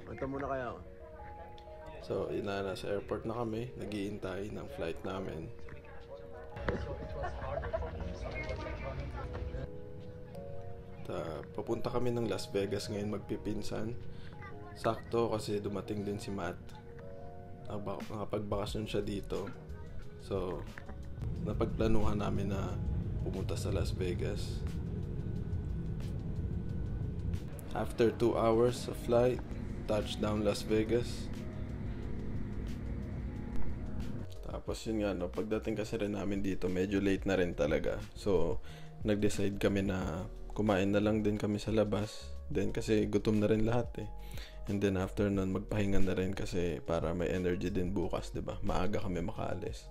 Punta muna kaya ako. So, nasa airport na kami. Naghihintay ng flight namin. Papunta kami ng Las Vegas ngayon magpipinsan. Sakto kasi dumating din si Matt. Nakapagbakasyon siya dito. So, napagplanuhan namin na pumunta sa Las Vegas. After 2 hours of flight, touchdown Las Vegas. Tapos yun nga, no, pagdating kasi rin namin dito, medyo late na rin talaga. So, nag-decide kami na kumain na lang din kami sa labas. Then kasi gutom na rin lahat eh. And then after nun, magpahinga na rin kasi para may energy din bukas, 'di ba? Maaga kami makaalis.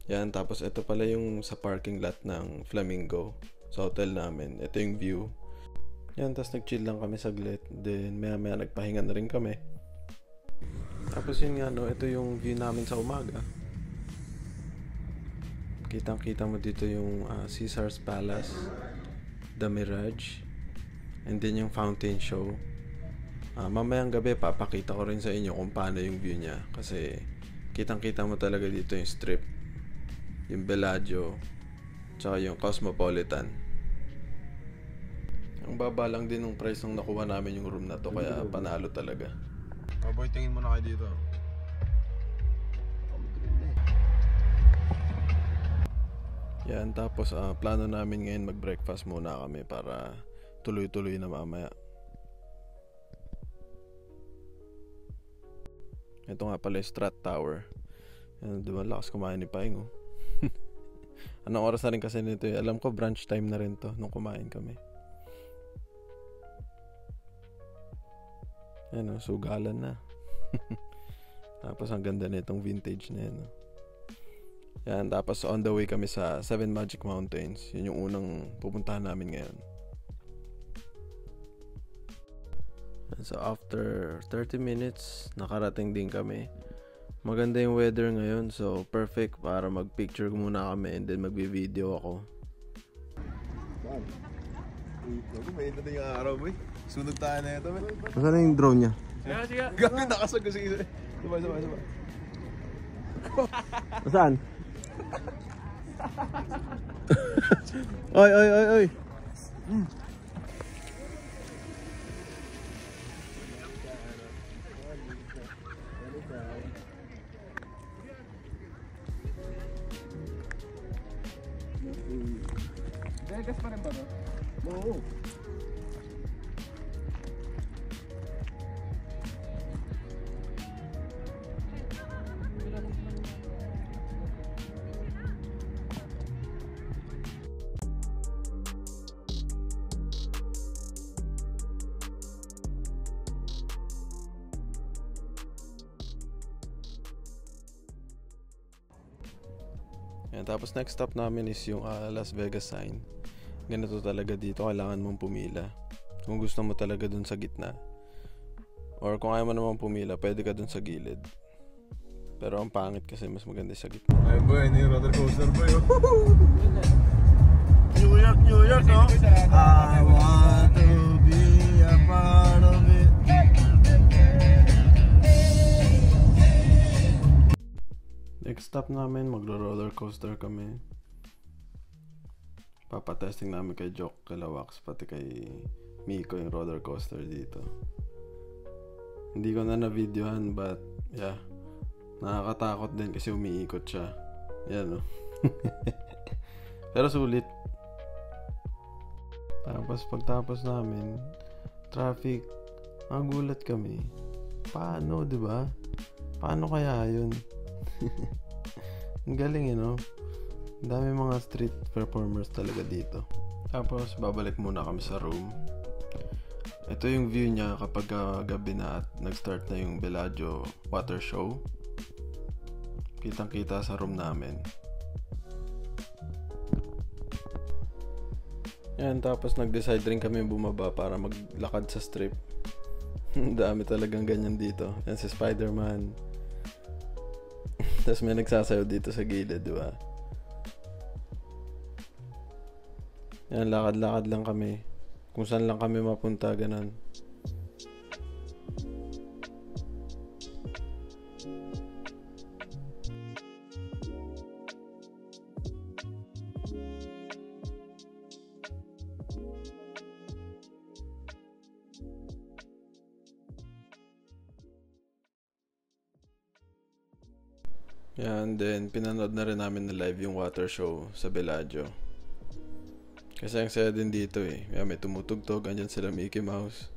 Yan, tapos ito pala yung sa parking lot ng Flamingo sa hotel namin. Ito yung view. Yan, tapos nag-chill lang kami saglit. Then maya nagpahinga na rin kami. Tapos yun nga, no, ito yung view namin sa umaga. Kitang-kita mo dito yung Caesar's Palace, The Mirage, and then yung fountain show. Mamayang gabi papakita ko rin sa inyo kung paano yung view niya kasi kitang-kita mo talaga dito yung strip, yung Bellagio, tsaka yung Cosmopolitan. Ang baba lang din ng price nung nakuha namin yung room na to kaya panalo talaga. Boy, tingin muna kayo dito. Yan, tapos plano namin ngayon mag-breakfast muna kami para tuloy-tuloy na mamaya. Ito nga pala yung Strat Tower. Yan, diba, lakas kumain ni Paing, oh. Anong oras na rin kasi nito eh. Alam ko brunch time na rin to nung kumain kami. Yan, oh, sugalan na. Tapos ang ganda na itong vintage na yan, oh. Yan, tapos on the way kami sa Seven Magic Mountains. Yun yung unang pupuntahan namin ngayon. So after 30 minutes, nakarating din kami. Maganda yung weather ngayon, so perfect para mag-picture muna kami and then magbi-video ako. May ito yung araw, boy. Sunog tayo na ito, boy. Masaan yung drone niya? Sige. Gagawin nakasag ko. Sige. Sabay. Saan? Oy. Vegas pa rin ba, no? Oo. Yan, tapos next stop namin is yung Las Vegas sign. Ganito talaga dito, kailangan mong pumila. Kung gusto mo talaga dun sa gitna. Or kung ayaw mo naman pumila, pwede ka dun sa gilid. Pero ang pangit kasi mas maganda sa gitna. Ay boy, ini roller coaster boy. New York, no? I want to be a part of it. Next stop namin, magro-roller coaster kami. Papatesting namin kay Jock, kay Lawax, pati kay Miko yung roller coaster dito. Hindi ko na na-videohan, but yeah, nakakatakot din kasi umiikot siya. Yan, no? Pero sulit. Tapos pagtapos namin, traffic, magulat kami. Paano, di ba? Paano kaya yun? Ang galing, you know? Ang dami mga street performers talaga dito. Tapos babalik muna kami sa room. Ito yung view niya kapag gabi na at nag-start na yung Bellagio water show. Kitang kita sa room namin. Yan, tapos nag-decide rin kami bumaba para maglakad sa strip. Dami talagang ganyan dito. Yan si Spider-Man. Tapos may nagsasayaw dito sa gilid, di ba? Yan, lakad-lakad lang kami. Kung saan lang kami mapunta, ganun. Yan, then pinanood na rin namin na live yung water show sa Bellagio. Kasi ang saya din dito eh. Yan, may tumutugtog, andyan sila Mickey Mouse.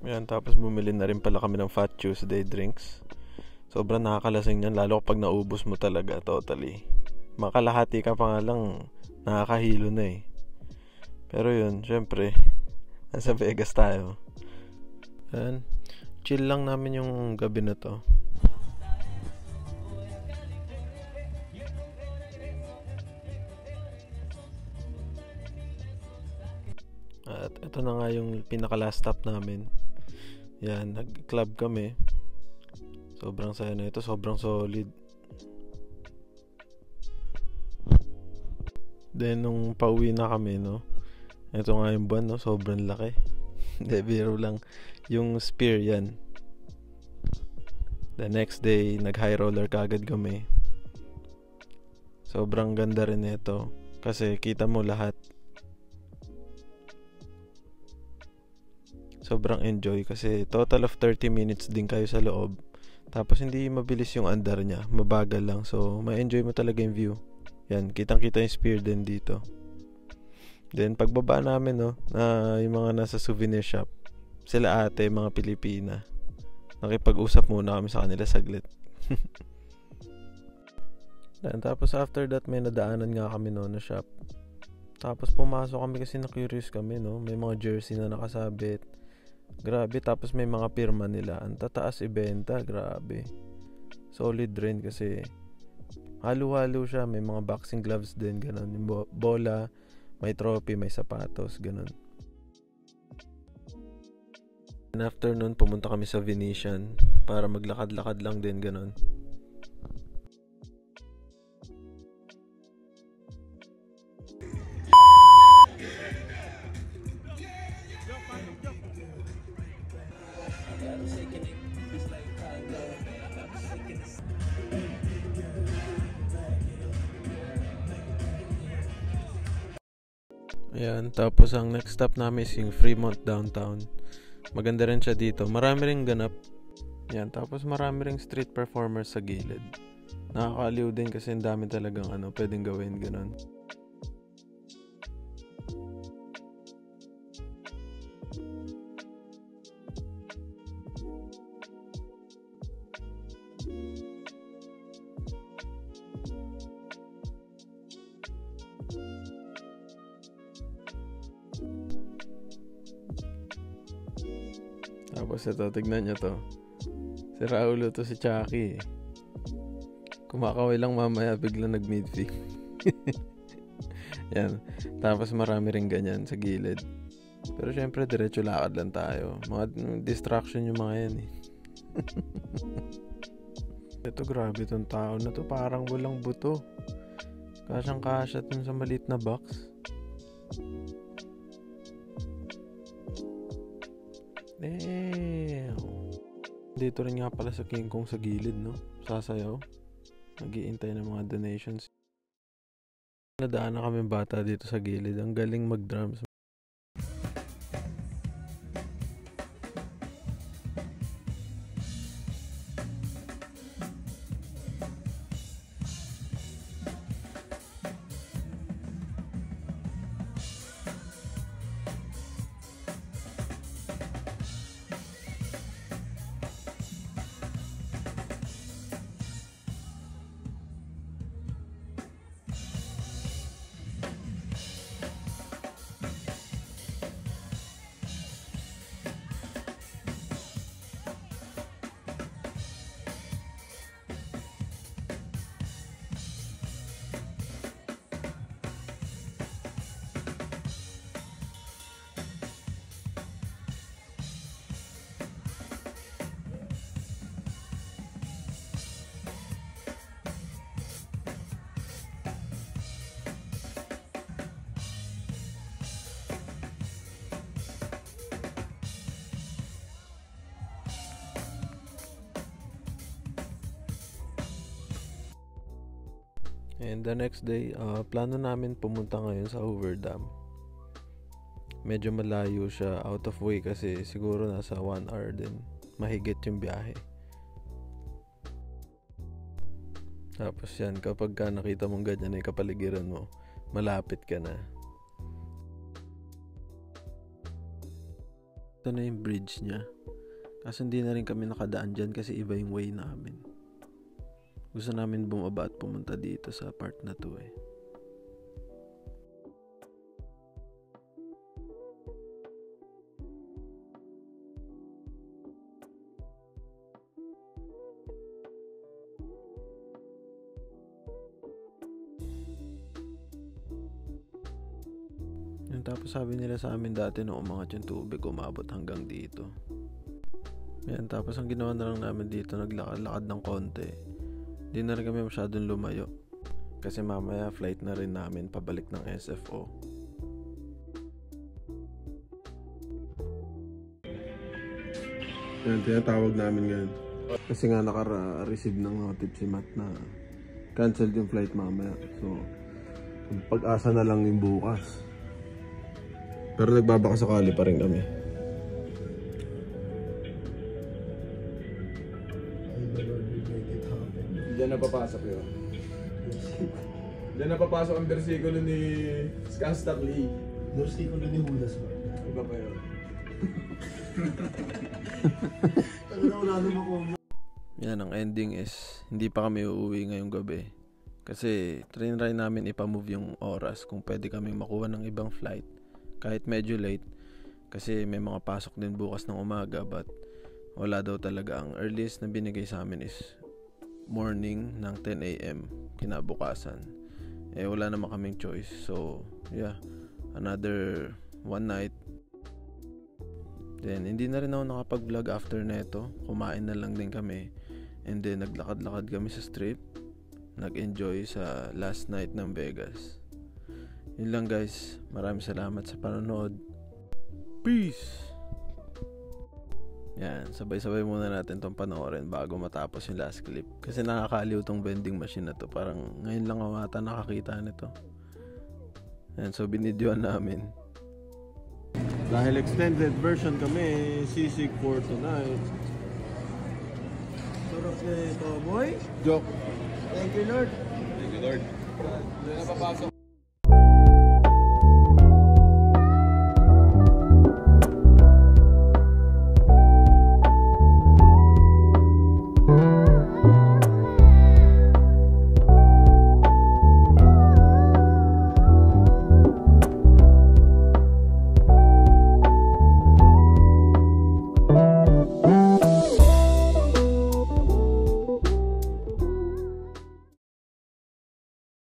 Yan, tapos bumili na rin pala kami ng Fat Tuesday drinks. Sobrang nakakalasing yan, lalo kapag naubos mo talaga, totally. Makalahati ka pa nga lang, nakakahilo na eh. Pero yun, syempre, nasa Vegas tayo. Yan, chill lang namin yung gabi na to. At ito na nga yung pinaka last stop namin. Yan, nag-club kami. Sobrang saya na ito, sobrang solid. Then nung pauwi na kami, no, ito nga yung buwan, no, sobrang laki. Hindi, biro lang. Yung Spear yan. The next day, nag-high roller kagad kami. Sobrang ganda rin ito. Kasi kita mo lahat. Sobrang enjoy kasi total of 30 minutes din kayo sa loob. Tapos hindi mabilis yung andar niya. Mabagal lang. So, ma-enjoy mo talaga yung view. Yan, kitang-kita yung Spear din dito. Then, pagbaba namin, no, yung mga nasa souvenir shop, sila ate, mga Pilipina. Nakipag-usap muna kami sa kanila saglit. Then, tapos after that, may nadaanan nga kami, no, na shop. Tapos pumasok kami kasi na-curious kami, no. May mga jersey na nakasabit. Grabe, tapos may mga pirma nila. Ang tataas ibenta, grabe. Solid rin kasi halo-halo siya. May mga boxing gloves din, ganun. Yung bola, may trophy, may sapatos, ganun. And after nun, pumunta kami sa Venetian para maglakad-lakad lang din, ganun. Ayan, tapos ang next stop namin is yung Fremont downtown. Maganda rin siya dito. Marami ring ganap. Ayan, tapos marami ring street performers sa gilid. Nakakaaliw din kasi ang dami talagang pwedeng gawin, ganun. Tapos ito, tignan nyo to. Si Raulo to si Chucky. Kumakaway lang mamaya, bigla nag-midfield. Yan. Tapos marami rin ganyan sa gilid. Pero syempre, diretso lakad lang tayo. Mga distraction yung mga yan eh. Ito, grabe tong tao na to. Parang walang buto. Kasyang-kasya dun sa maliit na box. Dito rin nga pala sa King Kong sa gilid, no? Sasayaw. Nag-iintay ng mga donations. Nadaan na kami bata dito sa gilid. Ang galing mag-drums. And the next day, plano namin pumunta ngayon sa Hoover Dam. Medyo malayo siya, out of way kasi siguro nasa 1 hour din. mahigit yung biyahe. Tapos yan, kapag ka nakita mong ganyan ay kapaligiran mo, malapit ka na. Ito na yung bridge niya. Kaso hindi na rin kami nakadaan dyan kasi iba yung way namin. Gusto namin bumaba at pumunta dito sa part na to eh. Tapos sabi nila sa amin dati nung umangat yung tubig, umabot hanggang dito. Yan, tapos ang ginawa na lang namin dito, naglakad-lakad ng konti. Di na rin kami masyadong lumayo. Kasi mamaya flight na rin namin pabalik ng SFO. Yan, tinatawag namin ngayon. Kasi nga naka-receive ng notif si Matt na cancelled yung flight mamaya. So, pag-asa na lang yung bukas. Pero nagbabakasakali pa rin kami. Diyan na papasok yun. Diyan na papasok ang versikulo ni Scanstar Lee. Versikulo ni Judas ba? Iba pa yun. Yan, ang ending is hindi pa kami uuwi ngayong gabi. Kasi try namin ipamove yung oras kung pwede kami makuha ng ibang flight. Kahit medyo late. Kasi may mga pasok din bukas ng umaga. But wala daw talaga. Ang earliest na binigay sa amin is morning ng 10 AM kinabukasan. Wala naman kaming choice. So yeah, another one night. Then hindi na rin ako nakapag-vlog after neto. Kumain na lang din kami. And then naglakad-lakad kami sa strip. Nag-enjoy sa last night ng Vegas. Yun lang guys. Maraming salamat sa panonood. Peace! Yan, sabay-sabay muna natin tong panoorin bago matapos yung last clip. Kasi nakakaliw tong vending machine na to. Parang ngayon lang ako ata nakakita nito. Yan, so binidyoan namin. Dahil extended version kami, sisig for tonight. Sarap na ito, boy. Joke. Thank you, Lord. Thank you, Lord. Diyan na papasok